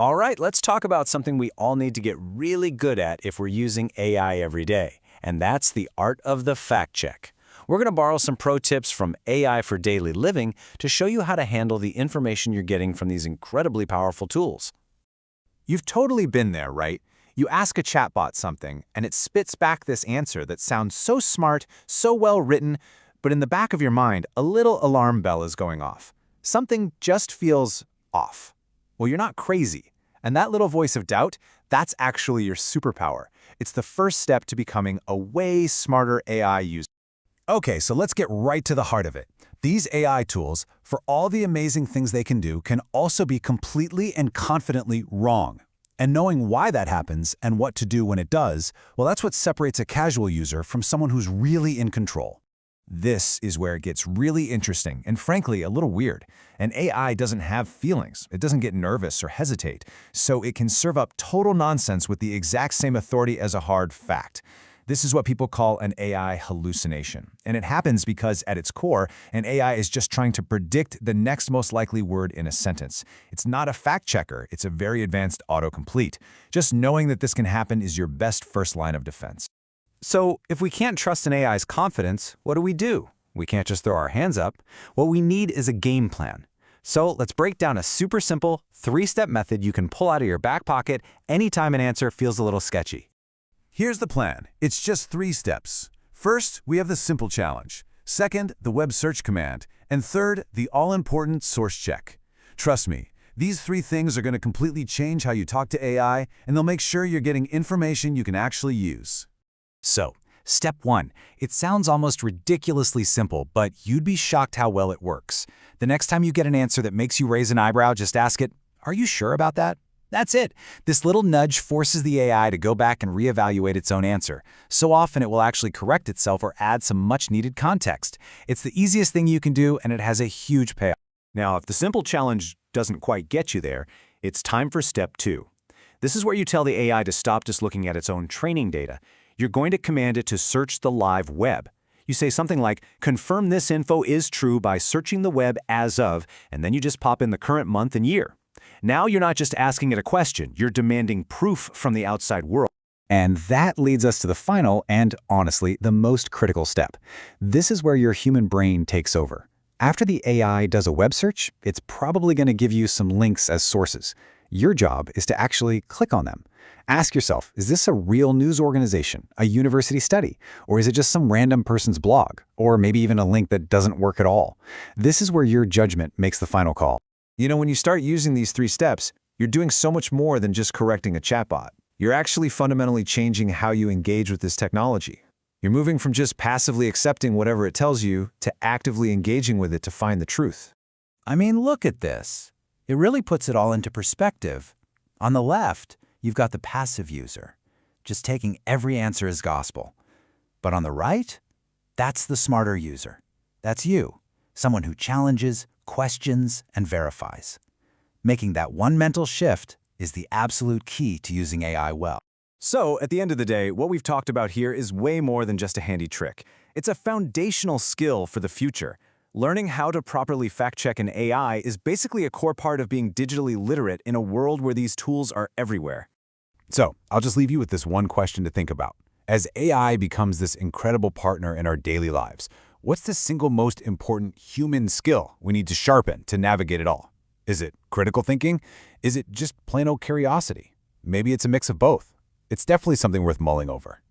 All right, let's talk about something we all need to get really good at if we're using AI every day, and that's the art of the fact check. We're going to borrow some pro tips from AI for daily living to show you how to handle the information you're getting from these incredibly powerful tools. You've totally been there, right? You ask a chatbot something, and it spits back this answer that sounds so smart, so well written, but in the back of your mind, a little alarm bell is going off. Something just feels off. Well, you're not crazy. And that little voice of doubt, that's actually your superpower. It's the first step to becoming a way smarter AI user. Okay, so let's get right to the heart of it. These AI tools, for all the amazing things they can do, can also be completely and confidently wrong. And knowing why that happens and what to do when it does, well, that's what separates a casual user from someone who's really in control. This is where it gets really interesting and frankly a little weird. An AI doesn't have feelings. It doesn't get nervous or hesitate, so it can serve up total nonsense with the exact same authority as a hard fact. This is what people call an AI hallucination. And it happens because, at its core, an AI is just trying to predict the next most likely word in a sentence. It's not a fact checker, it's a very advanced autocomplete. Just knowing that this can happen is your best first line of defense. So, if we can't trust an AI's confidence, what do? We can't just throw our hands up. What we need is a game plan. So, let's break down a super simple, 3-step method you can pull out of your back pocket anytime an answer feels a little sketchy. Here's the plan. It's just 3 steps. First, we have the simple challenge. Second, the web search command. And third, the all-important source check. Trust me, these 3 things are going to completely change how you talk to AI, and they'll make sure you're getting information you can actually use. So, step 1. It sounds almost ridiculously simple, but you'd be shocked how well it works. The next time you get an answer that makes you raise an eyebrow, just ask it, "Are you sure about that?" That's it. This little nudge forces the AI to go back and reevaluate its own answer. So often it will actually correct itself or add some much-needed context. It's the easiest thing you can do, and it has a huge payoff. Now, if the simple challenge doesn't quite get you there, it's time for step 2. This is where you tell the AI to stop just looking at its own training data. You're going to command it to search the live web. You say something like, "Confirm this info is true by searching the web as of," and then you just pop in the current month and year. Now you're not just asking it a question, you're demanding proof from the outside world. And that leads us to the final and, honestly, the most critical step. This is where your human brain takes over. After the AI does a web search, it's probably going to give you some links as sources. Your job is to actually click on them. Ask yourself, is this a real news organization, a university study, or is it just some random person's blog, or maybe even a link that doesn't work at all? This is where your judgment makes the final call. You know, when you start using these 3 steps, you're doing so much more than just correcting a chatbot. You're actually fundamentally changing how you engage with this technology. You're moving from just passively accepting whatever it tells you to actively engaging with it to find the truth. I mean, look at this. It really puts it all into perspective. On the left, you've got the passive user, just taking every answer as gospel. But on the right, that's the smarter user. That's you, someone who challenges, questions, and verifies. Making that one mental shift is the absolute key to using AI well. So, at the end of the day, what we've talked about here is way more than just a handy trick. It's a foundational skill for the future. Learning how to properly fact-check an AI is basically a core part of being digitally literate in a world where these tools are everywhere. So, I'll just leave you with this one question to think about. As AI becomes this incredible partner in our daily lives, what's the single most important human skill we need to sharpen to navigate it all? Is it critical thinking? Is it just plain old curiosity? Maybe it's a mix of both. It's definitely something worth mulling over.